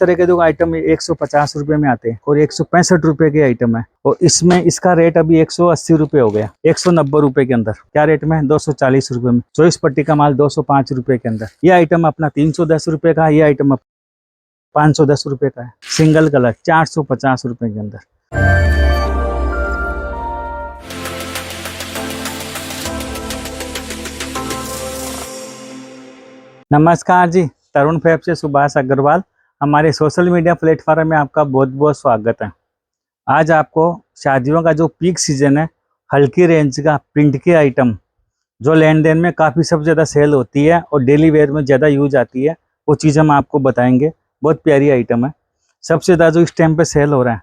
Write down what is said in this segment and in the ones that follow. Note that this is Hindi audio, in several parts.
तरह के जो आइटम 150 रुपए में आते हैं और 165 रुपए के आइटम है, और इसमें इसका रेट अभी 180 रुपए हो गया। 190 रुपए के अंदर क्या रेट में 240 रुपए में। 24 पट्टी का माल 205 रुपए के अंदर। ये आइटम अपना 310 रुपए का, ये आइटम 510 रुपए का है। सिंगल कलर 450 रुपए के अंदर। नमस्कार जी, तरुण फैब से सुभाष अग्रवाल। हमारे सोशल मीडिया प्लेटफॉर्म में आपका बहुत बहुत स्वागत है। आज आपको शादियों का जो पीक सीजन है, हल्की रेंज का प्रिंट के आइटम जो लेन देन में काफ़ी सबसे ज़्यादा सेल होती है और डेली वेयर में ज़्यादा यूज आती है, वो चीज़ हम आपको बताएंगे। बहुत प्यारी आइटम है। सबसे ज़्यादा जो इस टाइम पे सेल हो रहा है,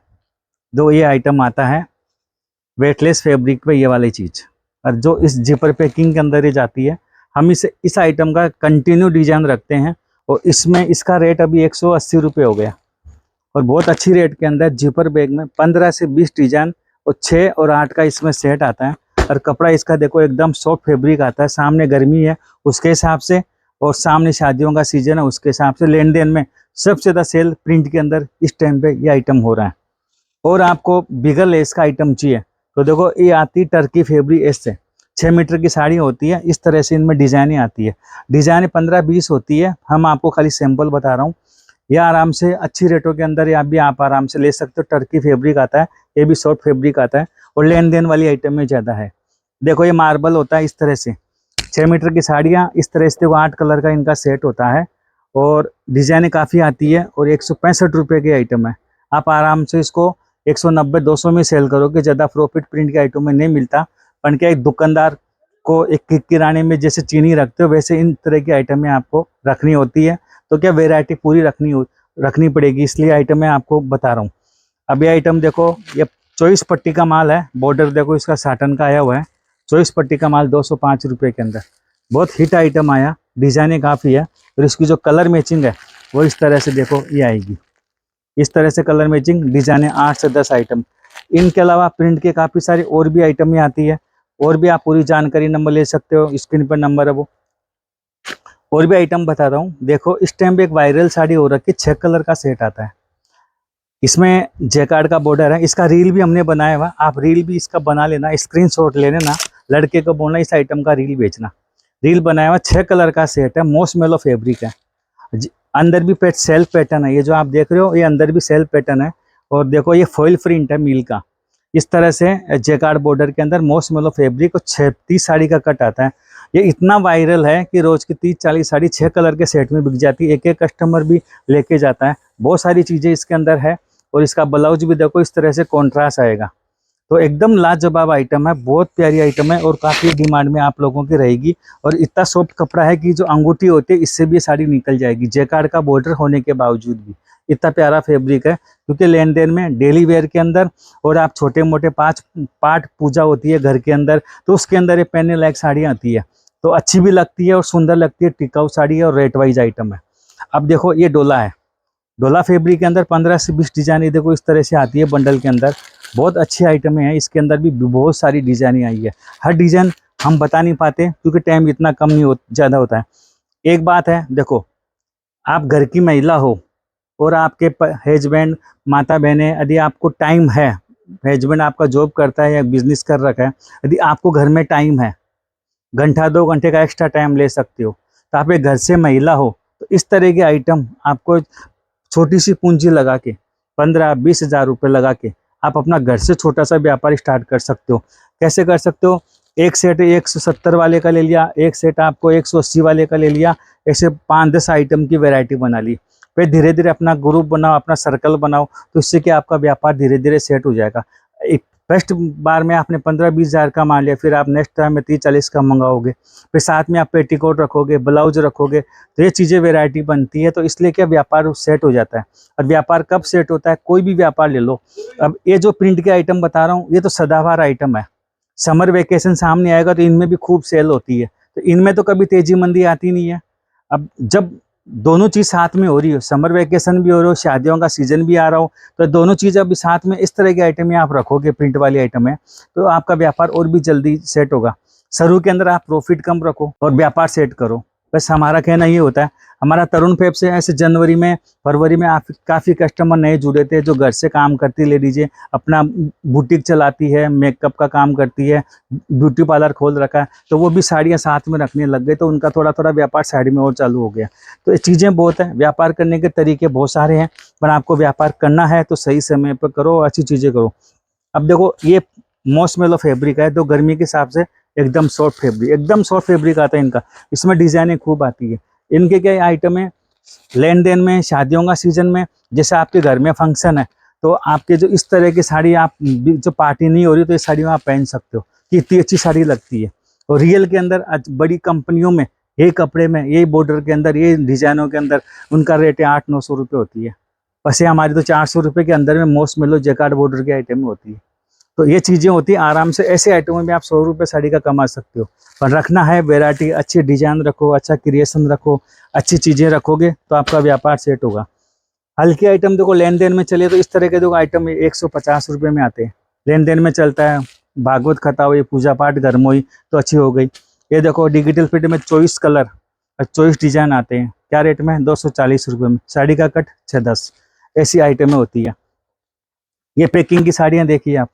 जो ये आइटम आता है वेटलेस फैब्रिक पे, ये वाली चीज़, और जो इस जिपर पैकिंग के अंदर ही जाती है। हम इस आइटम का कंटिन्यू डिजाइन रखते हैं और इसमें इसका रेट अभी 180 रुपये हो गया। और बहुत अच्छी रेट के अंदर जिपर बैग में 15 से 20 डिजाइन और 6 और 8 का इसमें सेट आता है। और कपड़ा इसका देखो एकदम सॉफ्ट फैब्रिक आता है। सामने गर्मी है उसके हिसाब से और सामने शादियों का सीजन है उसके हिसाब से लेन देन में सबसे ज़्यादा सेल प्रिंट के अंदर इस टाइम पे ये आइटम हो रहा है। और आपको बिगर लेस का आइटम चाहिए तो देखो ये आती टर्की फैब्रिक एस से 6 मीटर की साड़ी होती है। इस तरह से इनमें डिज़ाइनें आती है। डिज़ाइनें 15-20 होती है। हम आपको खाली सैंपल बता रहा हूँ। यह आराम से अच्छी रेटों के अंदर या भी आप आराम से ले सकते हो। टर्की फैब्रिक आता है, ये भी सॉफ्ट फैब्रिक आता है और लेन देन वाली आइटम में ज़्यादा है। देखो ये मार्बल होता है इस तरह से। 6 मीटर की साड़ियाँ इस तरह से, देखो 8 कलर का इनका सेट होता है और डिज़ाइनें काफ़ी आती है और 165 रुपये की आइटम है। आप आराम से इसको 190-200 में सेल करोगे। ज़्यादा प्रॉफिट प्रिंट के आइटम में नहीं मिलता। पर क्या एक दुकानदार को एक किराने में जैसे चीनी रखते हो, वैसे इन तरह की आइटमें आपको रखनी होती है। तो क्या वैरायटी पूरी रखनी पड़ेगी, इसलिए आइटम मैं आपको बता रहा हूँ। अब ये आइटम देखो, ये 24 पट्टी का माल है। बॉर्डर देखो इसका साटन का आया हुआ है। 24 पट्टी का माल 205 रुपये के अंदर। बहुत हिट आइटम आया। डिज़ाइनें काफ़ी है और इसकी जो कलर मैचिंग है वो इस तरह से देखो ये आएगी। इस तरह से कलर मैचिंग डिज़ाइनें 8 से 10 आइटम। इनके अलावा प्रिंट के काफ़ी सारे और भी आइटमें आती है। और भी आप पूरी जानकारी नंबर ले सकते हो, स्क्रीन पर नंबर है वो। और भी आइटम बता रहा हूँ। देखो इस टाइम पे एक वायरल साड़ी हो रखी है, 6 कलर का सेट आता है। इसमें जैकार्ड का बॉर्डर है। इसका रील भी हमने बनाया हुआ। आप रील भी इसका बना लेना, स्क्रीनशॉट ले लेना। लड़के को बोलना इस आइटम का रील बेचना। रील बनाया हुआ 6 कलर का सेट है। मॉस्कमेलो फैब्रिक है। अंदर भी सेल्फ पैटर्न है। ये जो आप देख रहे हो ये अंदर भी सेल्फ पैटर्न है। और देखो ये फॉइल प्रिंट है मील का। इस तरह से जैकार्ड बॉर्डर के अंदर मॉस्कमेलो फैब्रिक और 36 साड़ी का कट आता है। ये इतना वायरल है कि रोज की 30-40 साड़ी 6 कलर के सेट में बिक जाती है। एक एक कस्टमर भी लेके जाता है। बहुत सारी चीज़ें इसके अंदर है। और इसका ब्लाउज भी देखो इस तरह से कॉन्ट्रास्ट आएगा। तो एकदम लाजवाब आइटम है। बहुत प्यारी आइटम है और काफ़ी डिमांड में आप लोगों की रहेगी। और इतना सॉफ्ट कपड़ा है कि जो अंगूठी होती है इससे भी साड़ी निकल जाएगी, जैकार्ड का बॉर्डर होने के बावजूद भी। इतना प्यारा फैब्रिक है क्योंकि लेन देन में डेली वेयर के अंदर और आप छोटे मोटे 5 पाठ पूजा होती है घर के अंदर, तो उसके अंदर ये पहनने लायक साड़ियाँ आती है। तो अच्छी भी लगती है और सुंदर लगती है। टिकाऊ साड़ी है और रेट वाइज आइटम है। अब देखो ये डोला है। डोला फैब्रिक के अंदर 15 से 20 डिजाइन देखो इस तरह से आती है बंडल के अंदर। बहुत अच्छी आइटमें हैं। इसके अंदर भी बहुत सारी डिजाइनें आई है। हर डिजाइन हम बता नहीं पाते क्योंकि टाइम इतना कम नहीं ज़्यादा होता है। एक बात है, देखो आप घर की महिला हो और आपके हस्बैंड, माता बहनें, यदि आपको टाइम है, हस्बैंड आपका जॉब करता है या बिजनेस कर रखा है, यदि आपको घर में टाइम है, घंटा 2 घंटे का एक्स्ट्रा टाइम ले सकते हो, तो आप एक घर से महिला हो तो इस तरह के आइटम आपको छोटी सी पूंजी लगा के 15-20 हज़ार रुपये लगा के आप अपना घर से छोटा सा व्यापार स्टार्ट कर सकते हो। कैसे कर सकते हो? एक सेट 170 वाले का ले लिया, एक सेट आपको 180 वाले का ले लिया। ऐसे 5-10 आइटम की वैरायटी बना ली। फिर धीरे धीरे अपना ग्रुप बनाओ, अपना सर्कल बनाओ, तो इससे क्या आपका व्यापार धीरे धीरे सेट हो जाएगा। एक फर्स्ट बार में आपने 15-20 हज़ार का मान लिया, फिर आप नेक्स्ट टाइम में 30-40 का मंगाओगे, फिर साथ में आप पेटीकोट रखोगे, ब्लाउज रखोगे, तो ये चीज़ें वैरायटी बनती है। तो इसलिए क्या व्यापार सेट हो जाता है। और व्यापार कब सेट होता है? कोई भी व्यापार ले लो। अब ये जो प्रिंट के आइटम बता रहा हूँ ये तो सदाबहार आइटम है। समर वेकेशन सामने आएगा तो इनमें भी खूब सेल होती है। तो इनमें तो कभी तेजी मंदी आती नहीं है। अब जब दोनों चीज़ साथ में हो रही हो, समर वेकेशन भी हो रहा हो, शादियों का सीजन भी आ रहा हो, तो दोनों चीज़ अभी साथ में इस तरह के आइटम में आप रखोगे, प्रिंट वाली आइटम है, तो आपका व्यापार और भी जल्दी सेट होगा। शुरू के अंदर आप प्रॉफिट कम रखो और व्यापार सेट करो। बस हमारा कहना ये होता है। हमारा तरुण फैब से ऐसे जनवरी में फरवरी में आप काफ़ी कस्टमर नए जुड़े थे जो घर से काम करती ले लीजिए, अपना बुटीक चलाती है, मेकअप का काम करती है, ब्यूटी पार्लर खोल रखा है, तो वो भी साड़ियाँ साथ में रखने लग गए, तो उनका थोड़ा थोड़ा व्यापार साड़ी में और चालू हो गया। तो ये चीज़ें बहुत है, व्यापार करने के तरीके बहुत सारे हैं, पर आपको व्यापार करना है तो सही समय पर करो, अच्छी चीज़ें करो। अब देखो ये मॉस्मेलो फैब्रिक है, तो गर्मी के हिसाब से एकदम सॉफ्ट फैब्रिक, एकदम सॉफ्ट फैब्रिक आता है इनका, इसमें डिजाइनें खूब आती है। इनके क्या आइटम है, लेन देन में, शादियों का सीजन में, जैसे आपके घर में फंक्शन है तो आपके जो इस तरह की साड़ी आप जो पार्टी नहीं हो रही तो ये साड़ी आप पहन सकते हो कि इतनी अच्छी साड़ी लगती है। और रियल के अंदर बड़ी कंपनियों में ये कपड़े में, ये बॉर्डर के अंदर, ये डिजाइनों के अंदर उनका रेट है 800-900 रुपये होती है। वैसे हमारी तो 400 रुपये के अंदर में मॉस्मेलो जैकार्ड बॉर्डर की आइटम होती है। तो ये चीज़ें होती है, आराम से ऐसे आइटमों में आप 100 रुपये साड़ी का कमा सकते हो। पर रखना है वैरायटी, अच्छी डिजाइन रखो, अच्छा क्रिएशन रखो, अच्छी चीज़ें रखोगे तो आपका व्यापार सेट होगा। हल्की आइटम देखो लेन देन में चलिए तो इस तरह के देखो आइटम 150 रुपये में आते हैं, लेन देन में चलता है। भागवत कथा हुई, पूजा पाठ घर में हुई तो अच्छी हो गई। ये देखो डिजिटल प्रिंट में 24 कलर और 24 डिजाइन आते हैं, क्या रेट में, 240 रुपये में। साड़ी का कट 6-10, ऐसी आइटमें होती है। ये पैकिंग की साड़ियाँ देखिए आप,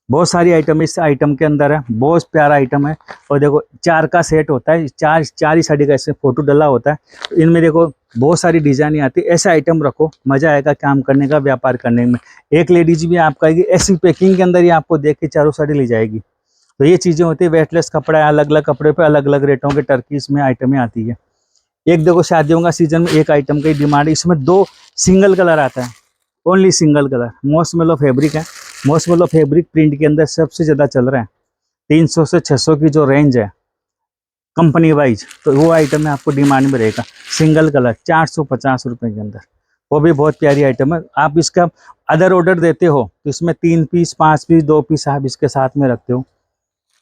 बहुत सारी आइटम इस आइटम के अंदर है, बहुत प्यारा आइटम है। और देखो 4 का सेट होता है, चार ही साड़ी का ऐसे फोटो डला होता है। तो इनमें देखो बहुत सारी डिजाइन आती है, ऐसे आइटम रखो, मजा आएगा काम करने का, व्यापार करने में। एक लेडीज भी आपका आएगी ऐसी पैकिंग के अंदर ही आपको देख के चारों साड़ी ले जाएगी। तो ये चीजें होती है, वेटलेस कपड़ा है, अलग अलग कपड़े पे अलग अलग रेटों के टर्कीज में आइटमें आती है। एक देखो शादियों का सीजन में एक आइटम की डिमांड, इसमें 2 सिंगल कलर आता है, ओनली सिंगल कलर, मॉस्मेलो फैब्रिक है। मॉस्मेलो फैब्रिक प्रिंट के अंदर सबसे ज़्यादा चल रहा है, 300 से 600 की जो रेंज है कंपनी वाइज, तो वो आइटम में आपको डिमांड में रहेगा। सिंगल कलर 450 रुपये के अंदर, वो भी बहुत प्यारी आइटम है। आप इसका अदर ऑर्डर देते हो तो इसमें 3 पीस, 5 पीस, 2 पीस आप इसके साथ में रखते हो।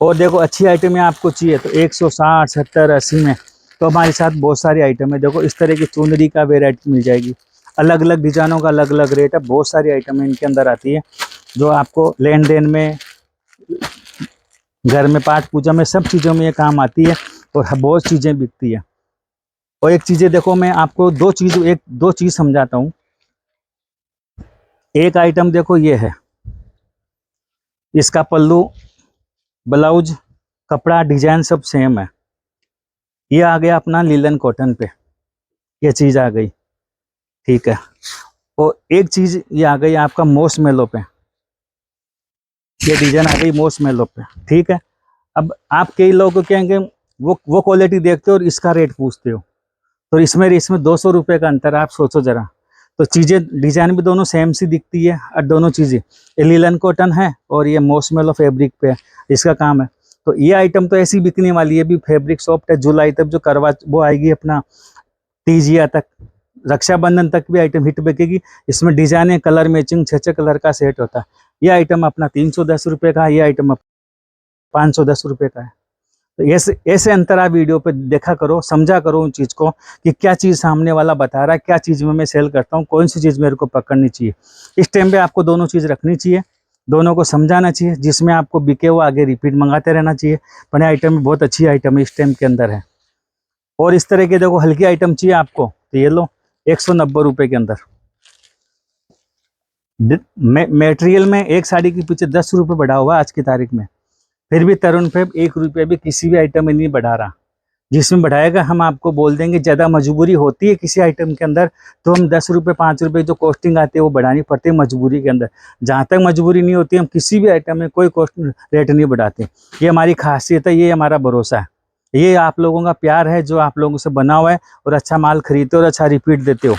और देखो अच्छी आइटमें आपको चाहिए तो 160, 70, 80 में, तो हमारे साथ बहुत सारी आइटम है। देखो इस तरह की चुनरी का वेराइटी मिल जाएगी, अलग अलग डिजाइनों का अलग अलग रेट है, बहुत सारी आइटमें इनके अंदर आती है जो आपको लेन देन में, घर में, पाठ पूजा में, सब चीज़ों में ये काम आती है और बहुत चीज़ें बिकती है। और एक चीज़ें देखो, मैं आपको दो चीज़ समझाता हूँ। एक आइटम देखो ये है, इसका पल्लू, ब्लाउज, कपड़ा, डिजाइन सब सेम है। ये आ गया अपना लिलन कॉटन पे, ये चीज़ आ गई, ठीक है। और एक चीज़ ये आ गई आपका मॉस्मेलो पे, ये डिजाइन आ गई मॉस्मेलो पे, ठीक है। अब आप कई लोग कहेंगे वो क्वालिटी देखते हो और इसका रेट पूछते हो, तो इसमें 200 रुपये का अंतर है, आप सोचो जरा। तो चीज़ें, डिजाइन भी दोनों सेम सी दिखती है, और दोनों चीज़ें, ये लिलन कॉटन है और ये मॉस्मेलो फैब्रिक पे इसका काम है। तो ये आइटम तो ऐसी बिकने वाली है, भी फैब्रिक सॉफ्ट है। जुलाई तक जो करवा वो आएगी अपना, तीजिया तक, रक्षाबंधन तक भी आइटम हिट बिकेगी। इसमें डिजाइने, कलर मैचिंग, 6 कलर का सेट होता है। ये आइटम अपना 310 रुपये का है, ये आइटम 510 रुपये का है। तो ऐसे अंतर आप वीडियो पे देखा करो, समझा करो उन चीज़ को कि क्या चीज़ सामने वाला बता रहा है, क्या चीज़ में मैं सेल करता हूँ, कौन सी चीज़ मेरे को पकड़नी चाहिए। इस टाइम पे आपको दोनों चीज़ रखनी चाहिए, दोनों को समझाना चाहिए, जिसमें आपको बिके वो आगे रिपीट मंगाते रहना चाहिए। बड़े आइटम में बहुत अच्छी आइटम है इस टाइम के अंदर है। और इस तरह के देखो हल्की आइटम चाहिए आपको तो ये लो, 190 रुपये के अंदर। मेटेरियल में एक साड़ी के पीछे 10 रुपये बढ़ा हुआ आज की तारीख में, फिर भी तरुण फैब 1 रुपया भी किसी भी आइटम में नहीं बढ़ा रहा। जिसमें बढ़ाएगा हम आपको बोल देंगे, ज़्यादा मजबूरी होती है किसी आइटम के अंदर तो हम 10 रुपये 5 रुपये जो कॉस्टिंग आती है वो बढ़ानी पड़ती है मजबूरी के अंदर। जहाँ तक मजबूरी नहीं होती हम किसी भी आइटम में कोई कॉस्ट रेट नहीं बढ़ाते। ये हमारी खासियत है, ये हमारा भरोसा है, ये आप लोगों का प्यार है जो आप लोगों से बना हुआ है, और अच्छा माल खरीदते हो और अच्छा रिपीट देते हो।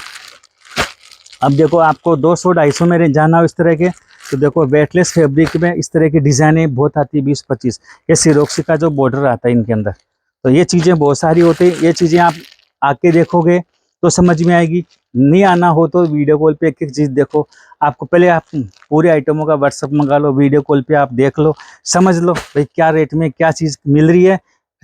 अब देखो आपको 200-250 में जाना हो इस तरह के, तो देखो वेटलेस फैब्रिक में इस तरह की डिज़ाइनें बहुत आती है, 20-25। ये सिरोक्सी का जो बॉर्डर आता है इनके अंदर, तो ये चीज़ें बहुत सारी होती है। ये चीज़ें आप आके देखोगे तो समझ में आएगी, नहीं आना हो तो वीडियो कॉल पे एक एक चीज़ देखो। आपको पहले आप पूरे आइटमों का व्हाट्सअप मंगा लो, वीडियो कॉल पे आप देख लो, समझ लो भाई क्या रेट में क्या चीज़ मिल रही है,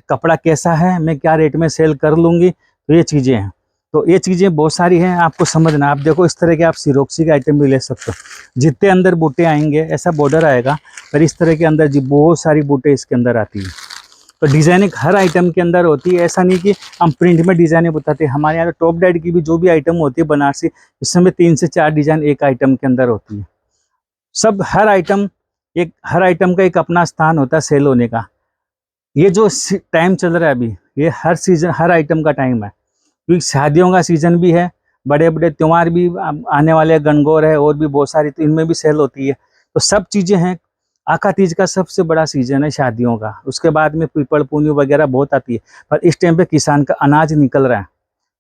कपड़ा कैसा है, मैं क्या रेट में सेल कर लूँगी। तो ये चीज़ें हैं, तो ये चीज़ें बहुत सारी हैं, आपको समझना। आप देखो इस तरह के आप सिरोक्सी के आइटम भी ले सकते हो, जितने अंदर बूटे आएंगे ऐसा बॉर्डर आएगा, पर इस तरह के अंदर जी बहुत सारी बूटे इसके अंदर आती है। तो डिज़ाइनिंग हर आइटम के अंदर होती है, ऐसा नहीं कि हम प्रिंट में डिज़ाइनिंग बताते हैं। हमारे यहाँ तो टॉप डेड की भी जो भी आइटम होती है बनारसी, इसमें 3 से 4 डिज़ाइन एक आइटम के अंदर होती है। सब हर आइटम का एक अपना स्थान होता है सेल होने का। ये जो टाइम चल रहा है अभी, ये हर सीजन हर आइटम का टाइम है, क्योंकि शादियों का सीजन भी है, बड़े बड़े त्यौहार भी आने वाले, गणगौर है और भी बहुत सारी, तो इनमें भी सेल होती है। तो सब चीज़ें हैं। आका तीज का सबसे बड़ा सीजन है शादियों का, उसके बाद में पीपल पुनी वगैरह बहुत आती है, पर इस टाइम पे किसान का अनाज निकल रहा है।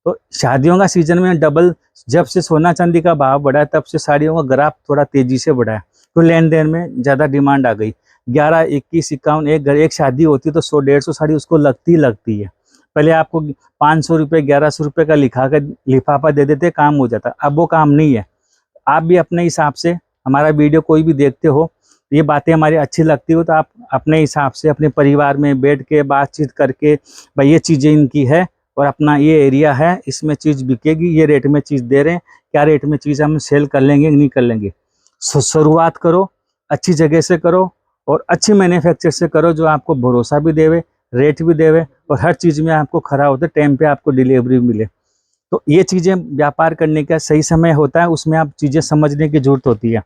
तो शादियों का सीजन में डबल, जब से सोना चांदी का भाव बढ़ा है तब से साड़ियों का ग्राफ थोड़ा तेजी से बढ़ा है, तो लेन देन में ज़्यादा डिमांड आ गई। 11, 21, 51 एक शादी होती है तो 100, 150 साड़ी उसको लगती है। पहले आपको 500 रुपये, 1100 रुपये का लिखा कर लिफाफा दे देते, काम हो जाता। अब वो काम नहीं है। आप भी अपने हिसाब से हमारा वीडियो कोई भी देखते हो, ये बातें हमारी अच्छी लगती हो, तो आप अपने हिसाब से अपने परिवार में बैठ के बातचीत करके, भाई ये चीज़ें इनकी है और अपना ये एरिया है, इसमें चीज़ बिकेगी, ये रेट में चीज़ दे रहे हैं, क्या रेट में चीज़ हम सेल कर लेंगे नहीं कर लेंगे। शुरुआत करो, अच्छी जगह से करो और अच्छी मैन्युफैक्चर से करो, जो आपको भरोसा भी देवे, रेट भी देवे और हर चीज़ में आपको खरा होता है, टाइम पे आपको डिलीवरी मिले। तो ये चीज़ें व्यापार करने का सही समय होता है, उसमें आप चीज़ें समझने की ज़रूरत होती है।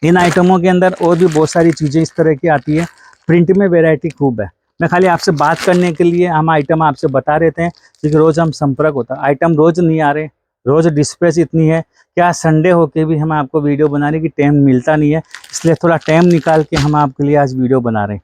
इन आइटमों के अंदर और भी बहुत सारी चीज़ें इस तरह की आती है। प्रिंट में वैरायटी खूब है। मैं खाली आपसे बात करने के लिए हम आइटम आपसे बता रहे थे, क्योंकि रोज़ हम संपर्क होता है, आइटम रोज़ नहीं आ रहे, रोज़ डिस्पैच इतनी है, क्या संडे होके भी हम आपको वीडियो बनाने की टाइम मिलता नहीं है, इसलिए थोड़ा टाइम निकाल के हम आपके लिए आज वीडियो बना रहे हैं।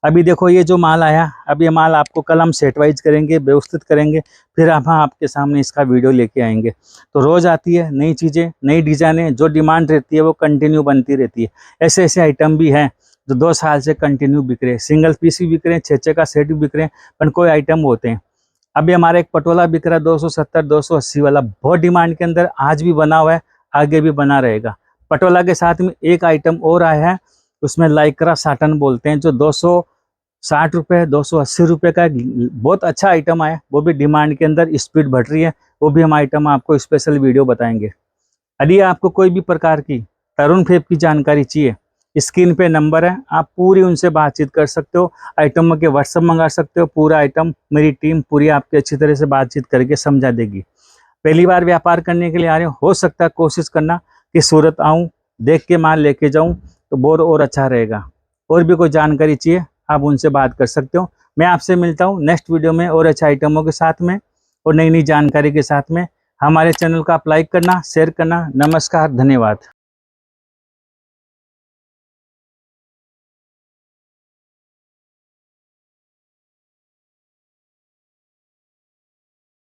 अभी देखो ये जो माल आया, अब ये माल आपको कल हम सेट वाइज करेंगे, व्यवस्थित करेंगे, फिर हम आपके सामने इसका वीडियो लेके आएंगे। तो रोज़ आती है नई चीज़ें, नई डिज़ाइनें, जो डिमांड रहती है वो कंटिन्यू बनती रहती है। ऐसे ऐसे आइटम भी हैं जो 2 साल से कंटिन्यू बिक रहे हैं, सिंगल पीस भी बिक रहे हैं, 6-6 का सेट भी बिक रहे हैं, पर कोई आइटम होते हैं। अभी हमारा एक पटोला बिक रहा है 270, 280 वाला, बहुत डिमांड के अंदर आज भी बना हुआ है, आगे भी बना रहेगा। पटोला के साथ में एक आइटम और आया है, उसमें लाइक्रा साटन बोलते हैं, जो 260 रुपये, 280 रुपये का बहुत अच्छा आइटम आया, वो भी डिमांड के अंदर स्पीड बढ़ रही है, वो भी हम आइटम आपको स्पेशल वीडियो बताएंगे। यदि आपको कोई भी प्रकार की तरुण फैब की जानकारी चाहिए, स्क्रीन पे नंबर है, आप पूरी उनसे बातचीत कर सकते हो, आइटम के व्हाट्सअप मंगा सकते हो, पूरा आइटम मेरी टीम पूरी आपकी अच्छी तरह से बातचीत करके समझा देगी। पहली बार व्यापार करने के लिए आ रहे हो सकता है कोशिश करना कि सूरत आऊँ, देख के माल लेके जाऊँ, तो बहुत और अच्छा रहेगा। और भी कोई जानकारी चाहिए आप उनसे बात कर सकते हो। मैं आपसे मिलता हूँ नेक्स्ट वीडियो में और अच्छे आइटमों के साथ में और नई नई जानकारी के साथ में। हमारे चैनल को आप लाइक करना, शेयर करना। नमस्कार, धन्यवाद।